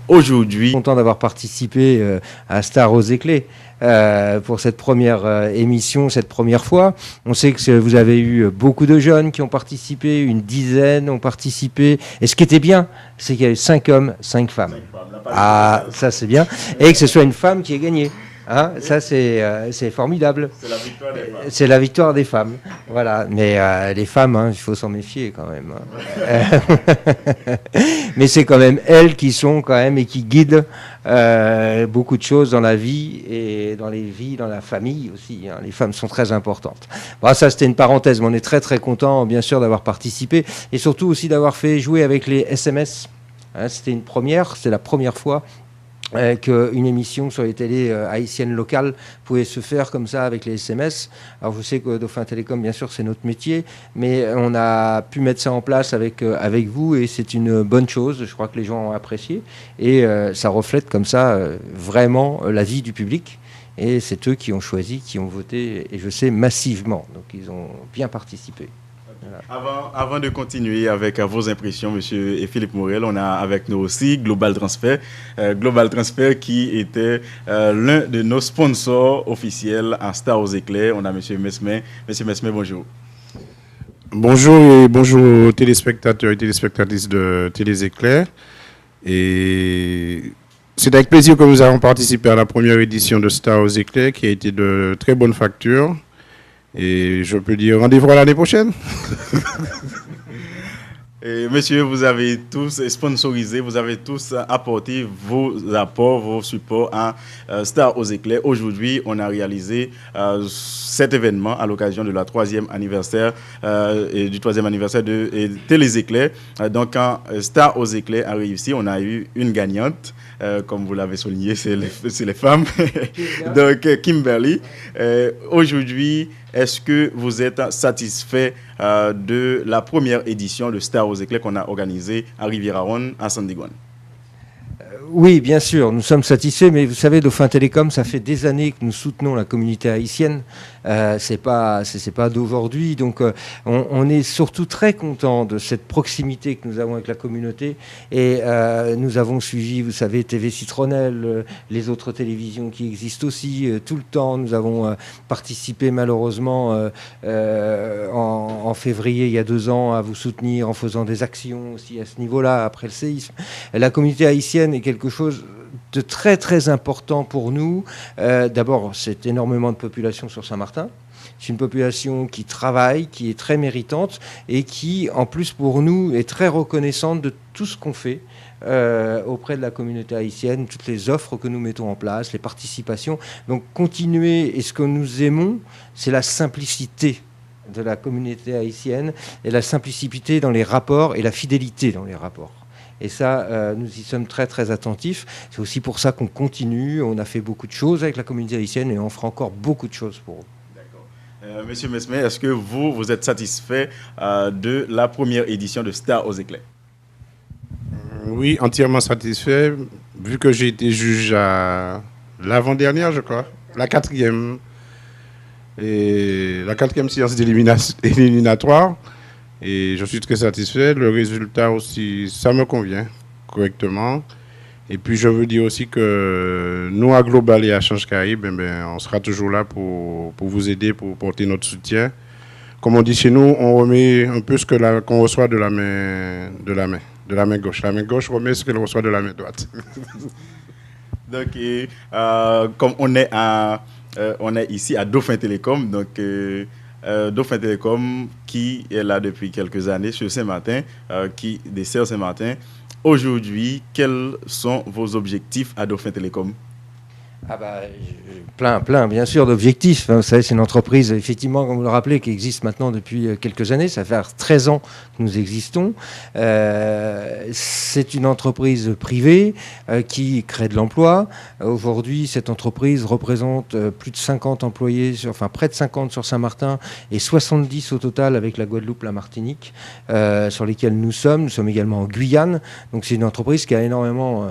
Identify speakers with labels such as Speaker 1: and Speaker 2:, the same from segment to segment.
Speaker 1: aujourd'hui.
Speaker 2: Content d'avoir participé à Star aux éclats pour cette première émission, cette première fois. On sait que vous avez eu beaucoup de jeunes qui ont participé, une dizaine ont participé. Et ce qui était bien, c'est qu'il y a eu 5 hommes, 5 femmes. Ah, ça c'est bien. Et que ce soit une femme qui ait gagné. Hein, ça c'est formidable.
Speaker 1: C'est la victoire des femmes.
Speaker 2: C'est la victoire des femmes. Voilà. Mais les femmes, hein, il faut s'en méfier quand même. Hein. Mais c'est quand même elles qui sont quand même et qui guident beaucoup de choses dans la vie et dans les vies, dans la famille aussi. Hein. Les femmes sont très importantes. Bon, ça c'était une parenthèse, mais on est très très content bien sûr d'avoir participé et surtout aussi d'avoir fait jouer avec les SMS. Hein, c'était une première, c'est la première fois qu'une émission sur les télés haïtiennes locales pouvait se faire comme ça avec les SMS. Alors je sais que Dauphin Télécom, bien sûr, c'est notre métier, mais on a pu mettre ça en place avec vous et c'est une bonne chose. Je crois que les gens ont apprécié et ça reflète comme ça vraiment la vie du public. Et c'est eux qui ont choisi, qui ont voté, et je sais massivement. Donc ils ont bien participé.
Speaker 1: Voilà. Avant de continuer avec vos impressions, monsieur et Philippe Morel, on a avec nous aussi Global Transfer. Global Transfer qui était l'un de nos sponsors officiels en Star aux éclairs. On a monsieur Mesmer. Monsieur Mesmer, bonjour.
Speaker 3: Bonjour et bonjour aux téléspectateurs et téléspectatrices de Télé Éclairs. Et c'est avec plaisir que nous avons participé à la première édition de Star aux éclairs qui a été de très bonne facture. Et je peux dire rendez-vous à l'année prochaine.
Speaker 1: Et monsieur, vous avez tous sponsorisé, vous avez tous apporté vos apports, vos supports à Star aux éclairs. Aujourd'hui, on a réalisé cet événement à l'occasion de la 3e anniversaire et du 3e anniversaire de Télé Éclairs. Donc, quand Star aux éclairs a réussi, on a eu une gagnante. Comme vous l'avez souligné, c'est les femmes. Donc, Kimberly. Aujourd'hui, est-ce que vous êtes satisfait de la première édition de Star aux éclairs qu'on a organisée à Rivière-Aaron, à Sandigoine?
Speaker 2: Oui, bien sûr, nous sommes satisfaits, mais vous savez, Dauphin Télécom, ça fait des années que nous soutenons la communauté haïtienne. C'est pas d'aujourd'hui, donc on est surtout très content de cette proximité que nous avons avec la communauté. Et nous avons suivi, vous savez, TV Citronnelle, les autres télévisions qui existent aussi tout le temps. Nous avons participé malheureusement en février il y a 2 ans à vous soutenir en faisant des actions aussi à ce niveau-là après le séisme. La communauté haïtienne est quelque chose de très très important pour nous. D'abord, c'est énormément de population sur Saint-Martin. C'est une population qui travaille, qui est très méritante et qui, en plus pour nous, est très reconnaissante de tout ce qu'on fait auprès de la communauté haïtienne, toutes les offres que nous mettons en place, les participations. Donc continuer, et ce que nous aimons, c'est la simplicité de la communauté haïtienne et la simplicité dans les rapports et la fidélité dans les rapports. Et ça, nous y sommes très très attentifs. C'est aussi pour ça qu'on continue. On a fait beaucoup de choses avec la communauté haïtienne et on fera encore beaucoup de choses pour eux.
Speaker 1: D'accord. Monsieur Mesmer, est-ce que vous êtes satisfait de la première édition de Star aux éclairs?
Speaker 3: Oui, entièrement satisfait, vu que j'ai été juge à l'avant-dernière, je crois, la 4e. Et la 4e séance d'éliminatoire. Et je suis très satisfait. Le résultat aussi, ça me convient correctement. Et puis, je veux dire aussi que nous, à Global et à Change Caraïbes, on sera toujours là pour vous aider, pour porter notre soutien. Comme on dit chez nous, on remet un peu ce qu'on reçoit de la main gauche. La main gauche remet ce qu'elle reçoit de la main droite.
Speaker 1: Donc, comme on est ici à Dauphin Télécom, donc Dauphin Télécom qui est là depuis quelques années sur Saint-Martin, qui dessert Saint-Martin. Aujourd'hui, quels sont vos objectifs à Dauphin Télécom?
Speaker 2: Ah bah, plein, bien sûr, d'objectifs. Vous savez, c'est une entreprise, effectivement, comme vous le rappelez, qui existe maintenant depuis quelques années. Ça fait 13 ans que nous existons. C'est une entreprise privée qui crée de l'emploi. Aujourd'hui, cette entreprise représente plus de 50 employés, près de 50 sur Saint-Martin et 70 au total avec la Guadeloupe, la Martinique, sur lesquels nous sommes. Nous sommes également en Guyane. Donc, c'est une entreprise qui a énormément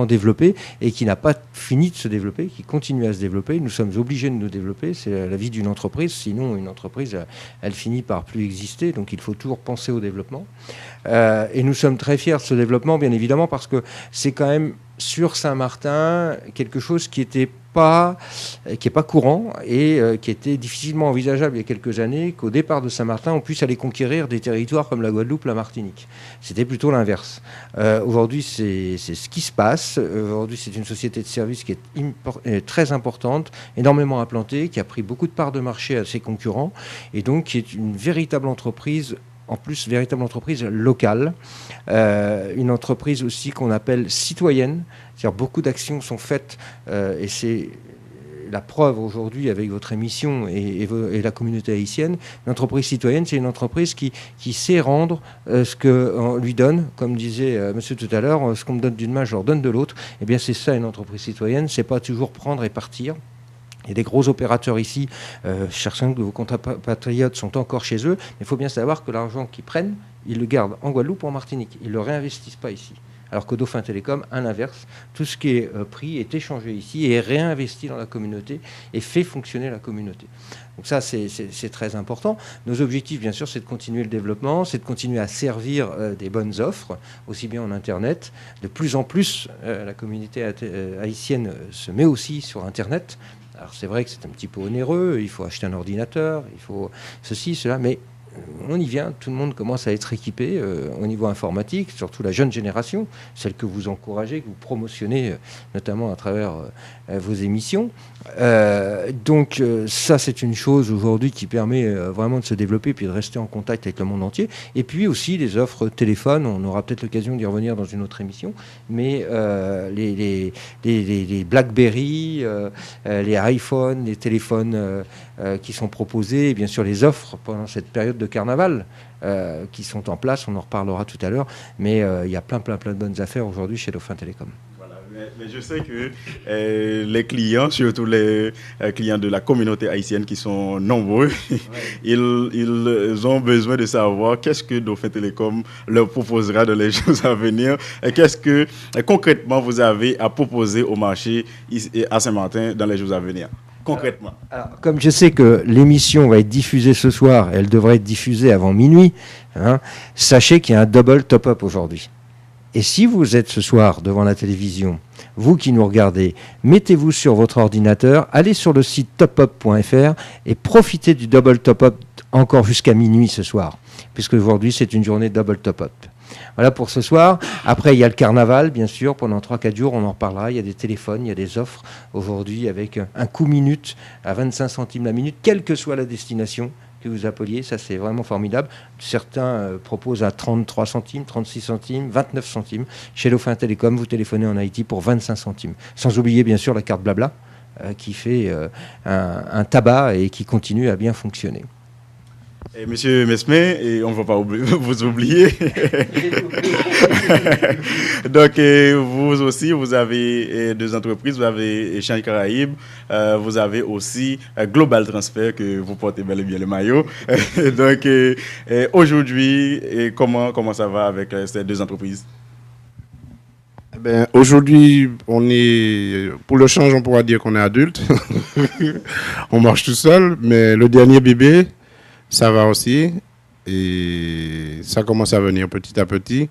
Speaker 2: développé et qui n'a pas fini de se développer, qui continue à se développer. Nous sommes obligés de nous développer. C'est la vie d'une entreprise. Sinon, une entreprise, elle finit par plus exister. Donc, il faut toujours penser au développement. Et nous sommes très fiers de ce développement, bien évidemment, parce que c'est quand même sur Saint-Martin quelque chose qui n'est pas courant et qui était difficilement envisageable il y a quelques années, qu'au départ de Saint-Martin, on puisse aller conquérir des territoires comme la Guadeloupe, la Martinique. C'était plutôt l'inverse. Aujourd'hui, c'est ce qui se passe. Aujourd'hui, c'est une société de services qui est très importante, énormément implantée, qui a pris beaucoup de parts de marché à ses concurrents et donc qui est une véritable entreprise, en plus véritable entreprise locale, une entreprise aussi qu'on appelle citoyenne, c'est-à-dire beaucoup d'actions sont faites et c'est la preuve aujourd'hui avec votre émission et la communauté haïtienne. Une entreprise citoyenne, c'est une entreprise qui sait rendre ce qu'on lui donne, comme disait monsieur tout à l'heure, ce qu'on me donne d'une main, je leur donne de l'autre. Eh bien c'est ça une entreprise citoyenne, c'est pas toujours prendre et partir. Il y a des gros opérateurs ici, certains de vos compatriotes sont encore chez eux, mais il faut bien savoir que l'argent qu'ils prennent, ils le gardent en Guadeloupe ou en Martinique. Ils ne le réinvestissent pas ici. Alors que Dauphin Télécom, à l'inverse, tout ce qui est pris est échangé ici et est réinvesti dans la communauté et fait fonctionner la communauté. Donc ça, c'est très important. Nos objectifs, bien sûr, c'est de continuer le développement, c'est de continuer à servir des bonnes offres, aussi bien en Internet. De plus en plus, la communauté haïtienne se met aussi sur Internet. Alors c'est vrai que c'est un petit peu onéreux, il faut acheter un ordinateur, il faut ceci, cela, mais on y vient, tout le monde commence à être équipé au niveau informatique, surtout la jeune génération, celle que vous encouragez, que vous promotionnez notamment à travers vos émissions. Donc ça, c'est une chose aujourd'hui qui permet vraiment de se développer puis de rester en contact avec le monde entier. Et puis aussi les offres téléphone, on aura peut-être l'occasion d'y revenir dans une autre émission, mais les BlackBerry, les iPhones, les téléphones qui sont proposés, et bien sûr les offres pendant cette période de carnaval qui sont en place, on en reparlera tout à l'heure, mais il y a plein de bonnes affaires aujourd'hui chez Dauphin Télécom.
Speaker 1: Voilà, mais je sais que les clients, surtout les clients de la communauté haïtienne qui sont nombreux, ouais. ils ont besoin de savoir qu'est-ce que Dauphin Télécom leur proposera dans les jours à venir et qu'est-ce que concrètement vous avez à proposer au marché à Saint-Martin dans les jours à venir. Concrètement.
Speaker 2: Alors, comme je sais que l'émission va être diffusée ce soir, elle devrait être diffusée avant minuit, hein, sachez qu'il y a un double top-up aujourd'hui. Et si vous êtes ce soir devant la télévision, vous qui nous regardez, mettez-vous sur votre ordinateur, allez sur le site topup.fr et profitez du double top-up encore jusqu'à minuit ce soir, puisque aujourd'hui c'est une journée double top-up. Voilà pour ce soir. Après, il y a le carnaval, bien sûr. Pendant 3-4 jours, on en reparlera. Il y a des téléphones, il y a des offres aujourd'hui avec un coût minute à 25 centimes la minute, quelle que soit la destination que vous appeliez. Ça, c'est vraiment formidable. Certains proposent à 33 centimes, 36 centimes, 29 centimes. Chez Dauphin Télécom, vous téléphonez en Haïti pour 25 centimes. Sans oublier, bien sûr, la carte Blabla qui fait un tabac et qui continue à bien fonctionner.
Speaker 1: Et Monsieur Mesme, et on ne va pas vous oublier. Donc, vous aussi, vous avez deux entreprises. Vous avez Échange Caraïbes, vous avez aussi Global Transfer, que vous portez bel et bien le maillot. Donc, aujourd'hui, comment ça va avec ces deux entreprises?
Speaker 3: Ben, aujourd'hui, on est, pour le change, on pourra dire qu'on est adulte. On marche tout seul, mais le dernier bébé, ça va aussi, et ça commence à venir petit à petit.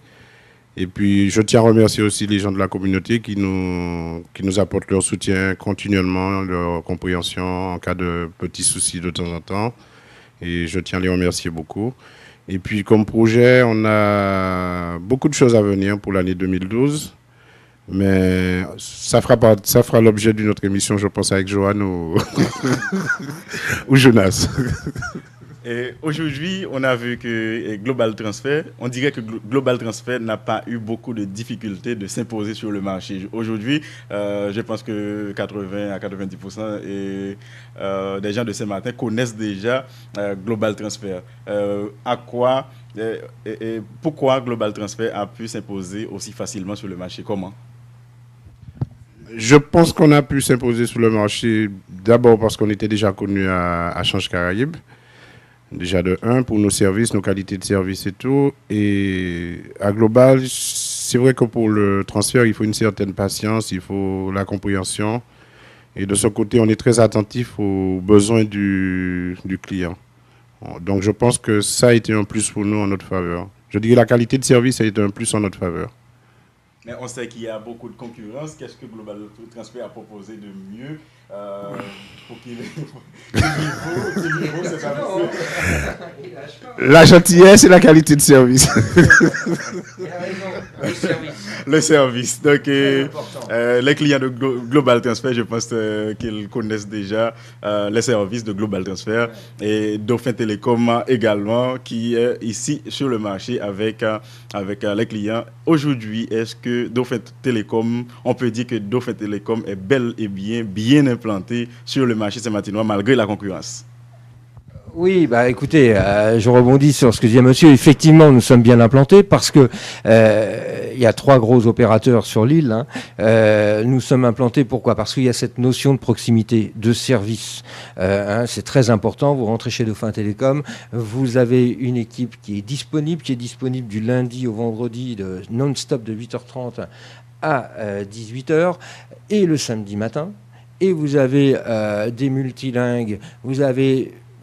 Speaker 3: Et puis, je tiens à remercier aussi les gens de la communauté qui nous apportent leur soutien continuellement, leur compréhension en cas de petits soucis de temps en temps. Et je tiens à les remercier beaucoup. Et puis, comme projet, on a beaucoup de choses à venir pour l'année 2012. Mais ça fera l'objet d'une autre émission, je pense, avec Johan ou Jonas.
Speaker 1: Et aujourd'hui, on a vu que Global Transfer, on dirait que Global Transfer n'a pas eu beaucoup de difficultés de s'imposer sur le marché. Aujourd'hui, je pense que 80 à 90% des gens de Saint-Martin connaissent déjà Global Transfer. Pourquoi Global Transfer a pu s'imposer aussi facilement sur le marché? Comment?
Speaker 3: Je pense qu'on a pu s'imposer sur le marché d'abord parce qu'on était déjà connu à Échange Caraïbes. Déjà de 1 pour nos services, nos qualités de service et tout. Et à Global, c'est vrai que pour le transfert, il faut une certaine patience, il faut la compréhension. Et de ce côté, on est très attentif aux besoins du client. Donc je pense que ça a été un plus pour nous en notre faveur. je dirais la qualité de service a été un plus en notre faveur.
Speaker 1: Mais on sait qu'il y a beaucoup de concurrence. Qu'est-ce que Global Transfert a proposé de mieux pour qu'il niveau, c'est ça.
Speaker 3: La gentillesse et la qualité de service.
Speaker 1: Le service. Donc, les clients de Global Transfert, je pense qu'ils connaissent déjà les services de Global Transfert et Dauphin Télécom également, qui est ici sur le marché avec les clients. Aujourd'hui, est-ce que Dauphin Télécom, on peut dire que Dauphin Télécom est bel et bien implanté sur le marché saint-martinois malgré la concurrence?
Speaker 2: Oui, bah écoutez, je rebondis sur ce que disait monsieur. Effectivement, nous sommes bien implantés parce que il y a 3 gros opérateurs sur l'île. Nous sommes implantés pourquoi? Parce qu'il y a cette notion de proximité, de service. C'est très important. Vous rentrez chez Dauphin Télécom, vous avez une équipe qui est disponible du lundi au vendredi, de non-stop de 8h30 à 18h et le samedi matin. Et vous avez des multilingues,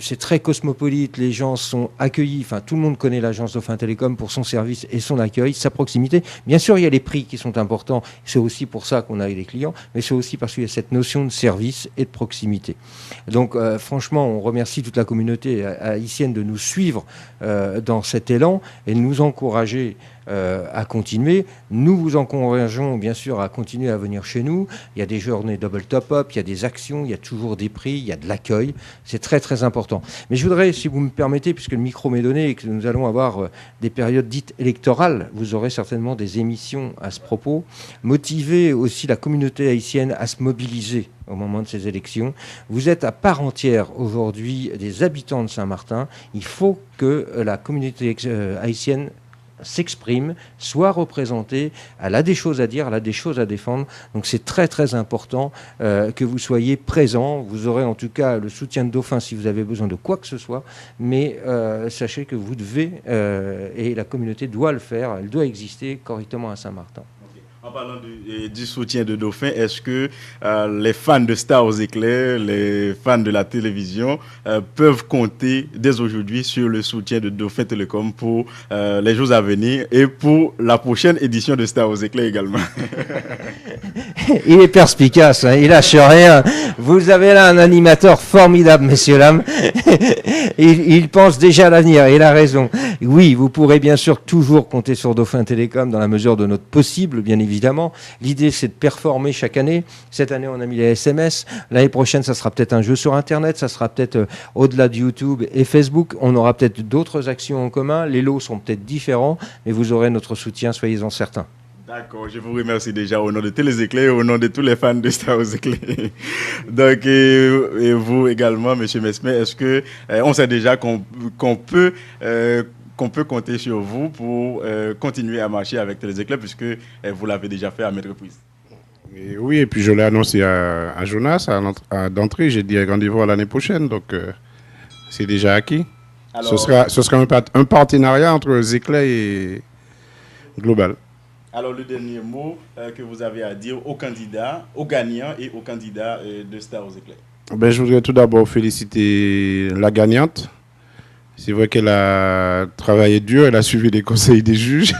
Speaker 2: c'est très cosmopolite, les gens sont accueillis, enfin tout le monde connaît l'agence Dauphin Télécom pour son service et son accueil, sa proximité. Bien sûr, il y a les prix qui sont importants, c'est aussi pour ça qu'on a eu les clients, mais c'est aussi parce qu'il y a cette notion de service et de proximité. Donc franchement, on remercie toute la communauté haïtienne de nous suivre dans cet élan et de nous encourager à continuer. Nous vous encourageons bien sûr à continuer à venir chez nous. Il y a des journées double top-up, il y a des actions, il y a toujours des prix, il y a de l'accueil. C'est très très important. Mais je voudrais, si vous me permettez, puisque le micro m'est donné et que nous allons avoir des périodes dites électorales, vous aurez certainement des émissions à ce propos, motiver aussi la communauté haïtienne à se mobiliser au moment de ces élections. Vous êtes à part entière aujourd'hui des habitants de Saint-Martin. Il faut que la communauté haïtienne s'exprime, soit représentée, elle a des choses à dire, elle a des choses à défendre. Donc c'est très très important que vous soyez présents. Vous aurez en tout cas le soutien de Dauphin si vous avez besoin de quoi que ce soit, mais sachez que vous devez, et la communauté doit le faire, elle doit exister correctement à Saint-Martin.
Speaker 1: En parlant du soutien de Dauphin, est-ce que les fans de Stars aux éclairs, les fans de la télévision peuvent compter dès aujourd'hui sur le soutien de Dauphin Télécom pour les jours à venir et pour la prochaine édition de Stars aux éclairs également?
Speaker 2: Il est perspicace, hein, il lâche rien. Vous avez là un animateur formidable, messieurs, dames. Il pense déjà à l'avenir, et il a raison. Oui, vous pourrez bien sûr toujours compter sur Dauphin Télécom dans la mesure de notre possible, bien évidemment. L'idée, c'est de performer chaque année. Cette année, on a mis les SMS. L'année prochaine, ça sera peut-être un jeu sur Internet. Ça sera peut-être au-delà de YouTube et Facebook. On aura peut-être d'autres actions en commun. Les lots sont peut-être différents, mais vous aurez notre soutien, soyez-en certains.
Speaker 1: D'accord, je vous remercie déjà au nom de tous les éclairs, au nom de tous les fans de Stars aux éclairs. Donc, et vous également, M. Mesmer, est-ce que on sait déjà qu'on peut compter sur vous pour continuer à marcher avec les éclairs, puisque vous l'avez déjà fait à maintes reprises?
Speaker 3: Oui, et puis je l'ai annoncé à Jonas d'entrée, j'ai dit rendez-vous à l'année prochaine, donc c'est déjà acquis. Alors, ce sera un partenariat entre Zéclay et Global.
Speaker 1: Alors, le dernier mot que vous avez à dire aux candidats, aux gagnants et aux candidats de Stars aux éclairs?
Speaker 3: Ben, je voudrais tout d'abord féliciter la gagnante. C'est vrai qu'elle a travaillé dur, elle a suivi les conseils des juges.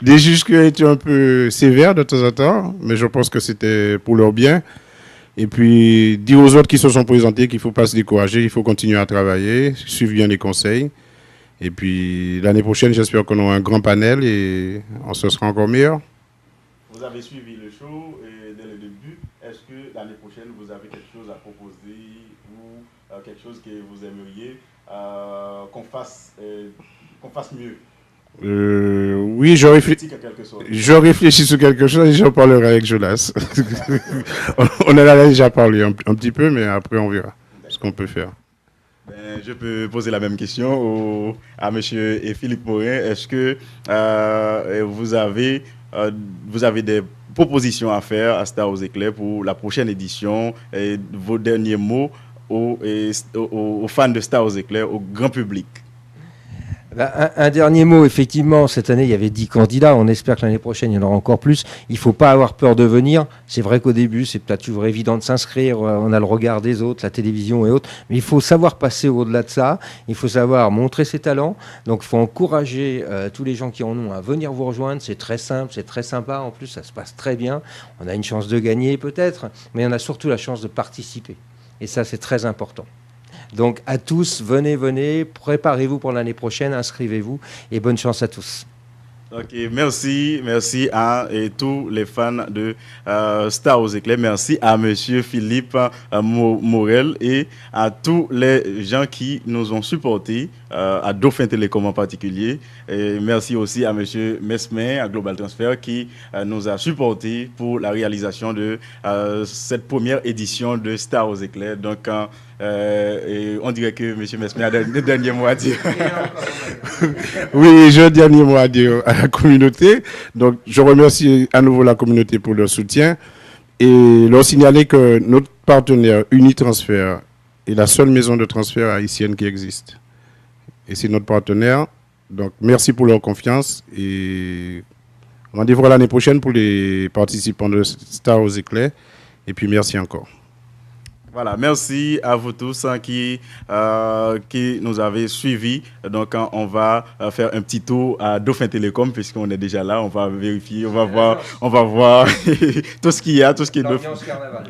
Speaker 3: Des juges qui ont été un peu sévères de temps en temps, mais je pense que c'était pour leur bien. Et puis, dire aux autres qui se sont présentés qu'il ne faut pas se décourager, il faut continuer à travailler, suivre bien les conseils. Et puis l'année prochaine, j'espère qu'on aura un grand panel et on se sera encore meilleur.
Speaker 1: Vous avez suivi le show dès le début. Est-ce que l'année prochaine, vous avez quelque chose à proposer ou quelque chose que vous aimeriez qu'on fasse mieux?
Speaker 3: Oui, je réfléchis sur quelque chose et j'en parlerai avec Jonas. On en a déjà parlé un petit peu, mais après on verra ce qu'on peut faire.
Speaker 1: Je peux poser la même question à M. Philippe Morin. Est-ce que vous avez des propositions à faire à Stars aux éclairs pour la prochaine édition et vos derniers mots aux fans de Stars aux éclairs, au grand public?
Speaker 2: Un dernier mot, effectivement, cette année, il y avait 10 candidats. On espère que l'année prochaine, il y en aura encore plus. Il ne faut pas avoir peur de venir. C'est vrai qu'au début, c'est peut-être toujours évident de s'inscrire. On a le regard des autres, la télévision et autres. Mais il faut savoir passer au-delà de ça. Il faut savoir montrer ses talents. Donc, il faut encourager tous les gens qui en ont à venir vous rejoindre. C'est très simple, c'est très sympa. En plus, ça se passe très bien. On a une chance de gagner peut-être, mais on a surtout la chance de participer. Et ça, c'est très important. Donc à tous, venez, préparez-vous pour l'année prochaine, inscrivez-vous et bonne chance à tous.
Speaker 1: Ok, merci à et tous les fans de Star aux éclairs. Merci à Monsieur Philippe Morel et à tous les gens qui nous ont supportés, à Dauphin Télécom en particulier. Et merci aussi à Monsieur Mesmer, à Global Transfer, qui nous a supportés pour la réalisation de cette première édition de Star aux éclairs. Donc, et on dirait que M. Mesmer a le dernier mot à dire.
Speaker 3: Oui, j'ai un dernier mot à dire à la communauté. Donc, je remercie à nouveau la communauté pour leur soutien et leur signaler que notre partenaire Unitransfert est la seule maison de transfert haïtienne qui existe. Et c'est notre partenaire. Donc, merci pour leur confiance et rendez-vous l'année prochaine pour les participants de Star aux éclairs. Et puis, merci encore.
Speaker 1: Voilà, merci à vous tous qui nous avez suivis. Donc, on va faire un petit tour à Dauphin Télécom puisqu'on est déjà là. On va vérifier, on va voir tout ce qu'il y a, tout ce qui est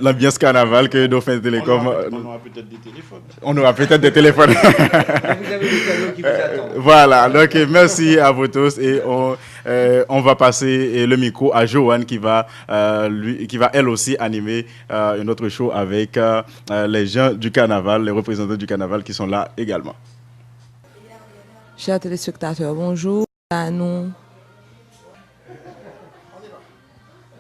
Speaker 1: l'ambiance carnaval que Dauphin Télécom.
Speaker 3: On aura peut-être des téléphones.
Speaker 1: On aura peut-être des téléphones.
Speaker 2: Vous avez des cadeaux qui vous attendent.
Speaker 1: Voilà, donc merci à vous tous et on va passer le micro à Joanne qui va elle aussi animer un autre show avec les gens du carnaval, les représentants du carnaval qui sont là également.
Speaker 4: Chers téléspectateurs, bonjour.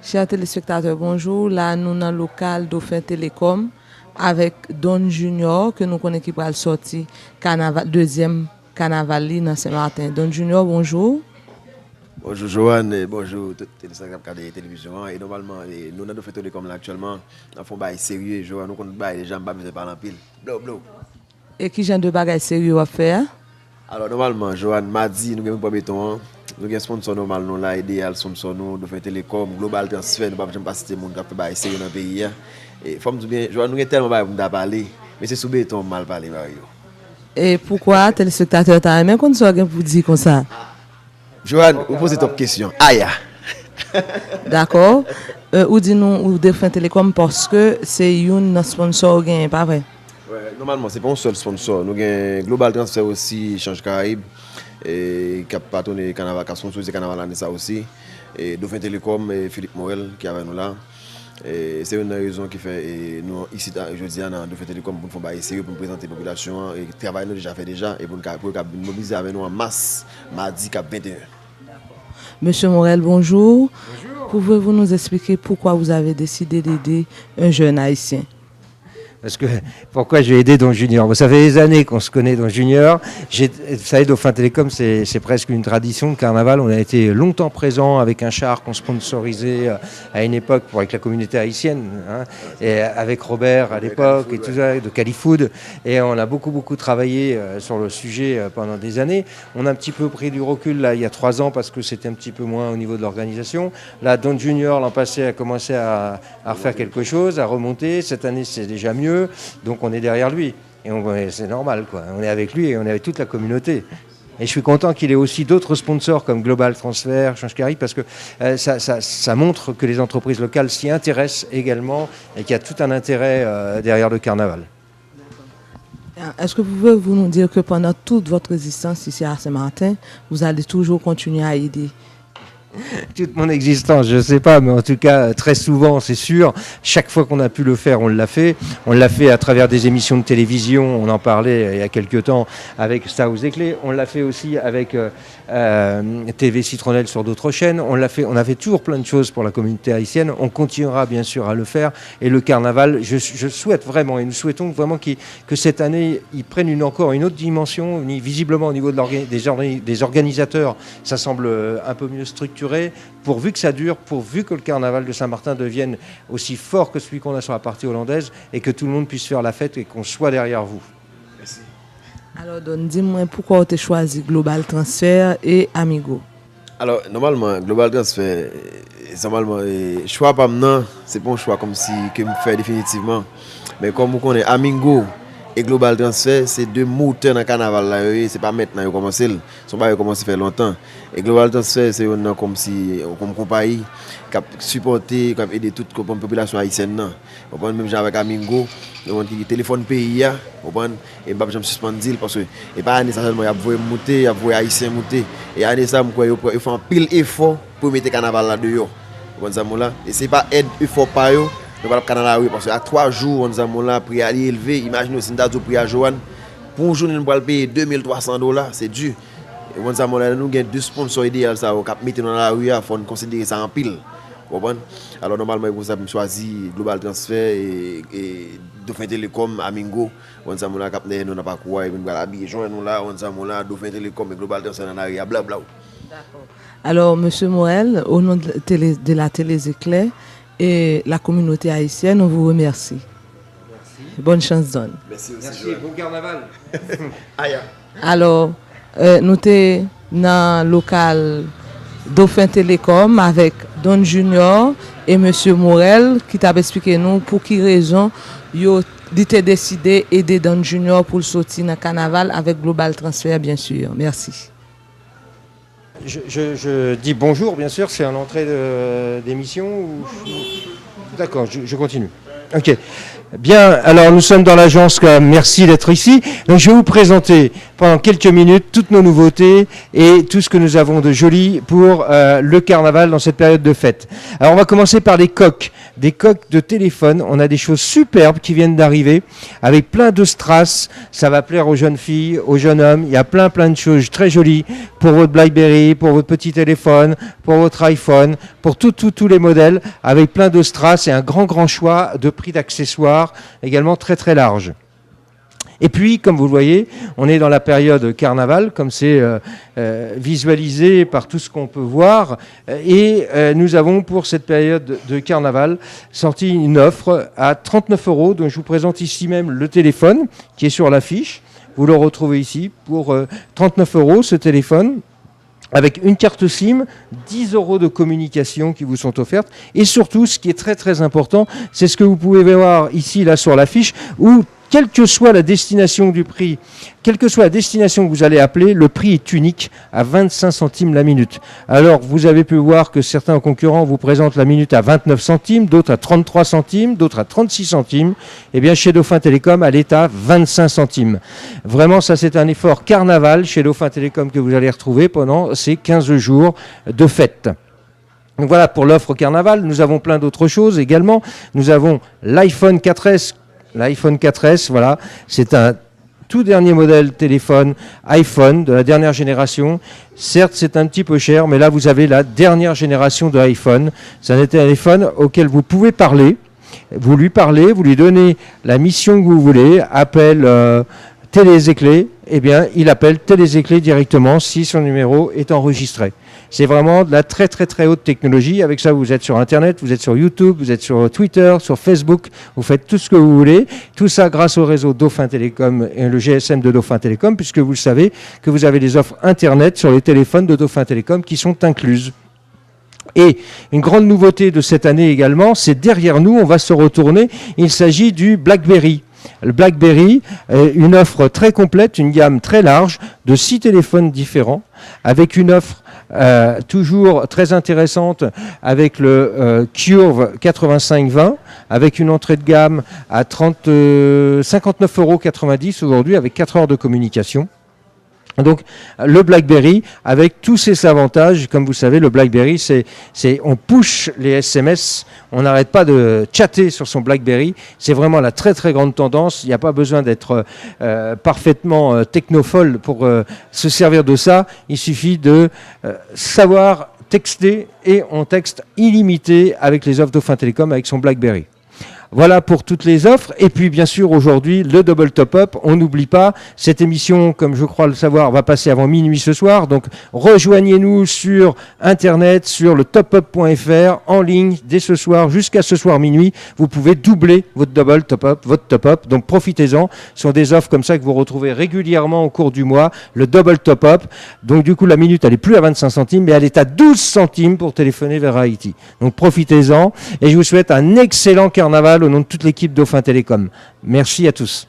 Speaker 4: Chers téléspectateurs, bonjour. Là, nous dans le local Dauphin Télécom avec Don Junior que nous connaissons qui va sortir deuxième carnaval dans Saint-Martin. Don Junior, bonjour.
Speaker 5: Bonjour Joanne, et bonjour tout les téléspectateurs de télévision. Et normalement, nous dans Dauphin Télécom là actuellement, on fait un bail sérieux. Joanne, nous connaissons les gens qui parlent en pile. Blo.
Speaker 4: Et qui genre de bagages sérieux à faire?
Speaker 5: Alors normalement, Joanne, mardi, nous avons pas béton. Nous avons un sponsor normal, nous là, idéal sponsor nous, Dauphin Télécom, Global Transfer, nous ne pouvons pas citer les gens qui fait bail sérieux dans le pays. Et faut me dire, Joanne, nous avons tellement de choses à parler, mais c'est sous béton mal parler.
Speaker 4: Et pourquoi téléspectateurs t'as même qu'on soit pour dire comme ça?
Speaker 5: Joanne, vous posez top question. Aïe.
Speaker 4: D'accord. Ou dis-nous, ou Dauphin Télécom parce que c'est un sponsor gain, pas vrai?
Speaker 5: Ouais, normalement, ce n'est pas un seul sponsor. Nous avons Global Transfer aussi, Change Caraïbes, qui a patronné Carnaval, qui a sponsorisé Carnaval l'année ça aussi. Et Dauphin Télécom et Philippe Morel qui est avec nous là. C'est une raison qui fait nous ici aujourd'hui dans Dauphin Télécom pour nous faire sérieux pour nous présenter la population et le travail nous déjà fait déjà et pour nous mobiliser avec nous en masse mardi 21.
Speaker 4: Monsieur Morel, bonjour. Bonjour. Pouvez-vous nous expliquer pourquoi vous avez décidé d'aider un jeune haïtien?
Speaker 2: Parce que pourquoi j'ai aidé Don Junior? Ça fait des années qu'on se connaît Don Junior. Vous savez, Dauphin Télécom, c'est presque une tradition de carnaval. On a été longtemps présents avec un char qu'on sponsorisait à une époque avec la communauté haïtienne, hein, et avec Robert à l'époque et tout ça, de Califood. Et on a beaucoup travaillé sur le sujet pendant des années. On a un petit peu pris du recul là il y a 3 ans parce que c'était un petit peu moins au niveau de l'organisation. Là, Don Junior l'an passé a commencé à refaire quelque chose, à remonter. Cette année, c'est déjà mieux. Donc on est derrière lui et c'est normal quoi. On est avec lui et on est avec toute la communauté. Et je suis content qu'il ait aussi d'autres sponsors comme Global Transfer, Change Caraïbes parce que ça montre que les entreprises locales s'y intéressent également et qu'il y a tout un intérêt derrière le carnaval.
Speaker 4: Est-ce que vous pouvez nous dire que pendant toute votre existence ici à Saint-Martin, vous allez toujours continuer à aider?
Speaker 2: Toute mon existence, je ne sais pas, mais en tout cas, très souvent, c'est sûr. Chaque fois qu'on a pu le faire, on l'a fait. On l'a fait à travers des émissions de télévision. On en parlait il y a quelques temps avec Star aux éclairs. On l'a fait aussi avec TV Citronnelle sur d'autres chaînes. On a fait toujours plein de choses pour la communauté haïtienne. On continuera bien sûr à le faire. Et le carnaval, je souhaite vraiment, et nous souhaitons vraiment que cette année, il prenne encore une autre dimension. Visiblement, au niveau des organisateurs, ça semble un peu mieux structuré. Pourvu que ça dure, pourvu que le carnaval de Saint-Martin devienne aussi fort que celui qu'on a sur la partie hollandaise et que tout le monde puisse faire la fête et qu'on soit derrière vous.
Speaker 5: Merci.
Speaker 4: Alors, dis-moi pourquoi tu as choisi Global Transfer et Amigo.
Speaker 5: Alors, normalement, Global Transfer, normalement, choix pas maintenant, c'est pas un choix comme si que me fait définitivement. Mais comme on connaît Amigo et Global Transfer, c'est deux moteurs dans le carnaval là, c'est pas maintenant ils ont commencé, ils sont pas commencé faire longtemps. Et Global Transfer, c'est comme si comme compagnie qui a supporté, qui a aidé toute la population haïtienne là. On prend même avec Amigo, on qui téléphone pays on prend et pas jamais suspendre deal parce que et pas nécessairement y a voulu monter, y a voulu haïtien monter et année ça quoi ils font pile effort pour mettre carnaval là dehors. On ça là et c'est pas aide effort pas yo. Nous allons Canada oui parce que à 3 jours on avons là prix aller élevé imaginez si nous prix à Joanne pour un jour nous allons payer $2,300 c'est dur et on avons là nous gain deux sponsors idéal ça au cap mettre dans la rue faut considérer ça en pile comprendre alors normalement pour ça me choisi Global Transfer et Dauphin Télécom Amigo on avons là cap nous n'a pas quoi et nous allons habiller joindre nous là on avons là Dauphin Télécom et Global Transfer dans la rue blabla.
Speaker 4: D'accord. Alors monsieur Morel au nom de la Télé Éclair et la communauté haïtienne, on vous remercie. Merci. Bonne chance, Don.
Speaker 5: Merci aussi.
Speaker 2: Merci, bon carnaval.
Speaker 4: Alors, nous sommes dans le local Dauphin Télécom avec Don Junior et monsieur Morel qui t'a expliqué nous pour quelle raison il a décidé d'aider Don Junior pour le sortir dans le carnaval avec Global Transfer, bien sûr. Merci.
Speaker 2: Je dis bonjour, bien sûr, c'est en entrée d'émission ou... D'accord, je continue. Ok. Bien, alors nous sommes dans l'agence, merci d'être ici. Donc je vais vous présenter pendant quelques minutes toutes nos nouveautés et tout ce que nous avons de joli pour le carnaval dans cette période de fête. Alors on va commencer par des coques de téléphone. On a des choses superbes qui viennent d'arriver avec plein de strass. Ça va plaire aux jeunes filles, aux jeunes hommes. Il y a plein de choses très jolies pour votre BlackBerry, pour votre petit téléphone, pour votre iPhone, pour tous les modèles avec plein de strass et un grand choix de prix d'accessoires également très large. Et puis, comme vous le voyez, on est dans la période carnaval, comme c'est visualisé par tout ce qu'on peut voir. Et nous avons, pour cette période de carnaval, sorti une offre à 39 €, dont je vous présente ici même le téléphone, qui est sur l'affiche. Vous le retrouvez ici pour 39 €, ce téléphone, avec une carte SIM, 10 € de communication qui vous sont offertes. Et surtout, ce qui est très important, c'est ce que vous pouvez voir ici, là, sur l'affiche, où quelle que soit la destination du prix, quelle que soit la destination que vous allez appeler, le prix est unique à 25 centimes la minute. Alors, vous avez pu voir que certains concurrents vous présentent la minute à 29 centimes, d'autres à 33 centimes, d'autres à 36 centimes. Eh bien, chez Dauphin Télécom, elle est à 25 centimes. Vraiment, ça, c'est un effort carnaval chez Dauphin Télécom que vous allez retrouver pendant ces 15 jours de fête. Donc voilà pour l'offre carnaval. Nous avons plein d'autres choses également. Nous avons l'iPhone 4S. L'iPhone 4S, voilà, c'est un tout dernier modèle téléphone iPhone de la dernière génération. Certes, c'est un petit peu cher, mais là, vous avez la dernière génération de iPhone. C'est un téléphone auquel vous pouvez parler. Vous lui parlez, vous lui donnez la mission que vous voulez, appel Télé Éclair, eh bien, il appelle Télé Éclair directement si son numéro est enregistré. C'est vraiment de la très haute technologie. Avec ça, vous êtes sur Internet, vous êtes sur YouTube, vous êtes sur Twitter, sur Facebook. Vous faites tout ce que vous voulez. Tout ça grâce au réseau Dauphin Télécom et le GSM de Dauphin Télécom, puisque vous le savez que vous avez des offres Internet sur les téléphones de Dauphin Télécom qui sont incluses. Et une grande nouveauté de cette année également, c'est derrière nous, on va se retourner. Il s'agit du BlackBerry. Le BlackBerry, une offre très complète, une gamme très large de 6 téléphones différents, avec une offre toujours très intéressante avec le Curve 8520, avec une entrée de gamme à 59,90 € aujourd'hui, avec 4 heures de communication. Donc le BlackBerry avec tous ses avantages, comme vous savez, le BlackBerry on push les SMS, on n'arrête pas de chatter sur son BlackBerry, c'est vraiment la très grande tendance, il n'y a pas besoin d'être parfaitement technophile pour se servir de ça, il suffit de savoir texter et on texte illimité avec les offres Dauphin Télécom avec son BlackBerry. Voilà pour toutes les offres. Et puis, bien sûr, aujourd'hui, le double top-up. On n'oublie pas, cette émission, comme je crois le savoir, va passer avant minuit ce soir. Donc, rejoignez-nous sur Internet, sur le topup.fr, en ligne, dès ce soir, jusqu'à ce soir minuit. Vous pouvez doubler votre double top-up, votre top-up. Donc, profitez-en. Ce sont des offres comme ça que vous retrouvez régulièrement au cours du mois. Le double top-up. Donc, du coup, la minute, elle n'est plus à 25 centimes, mais elle est à 12 centimes pour téléphoner vers Haïti. Donc, profitez-en. Et je vous souhaite un excellent carnaval au nom de toute l'équipe Dauphin Télécom. Merci à tous.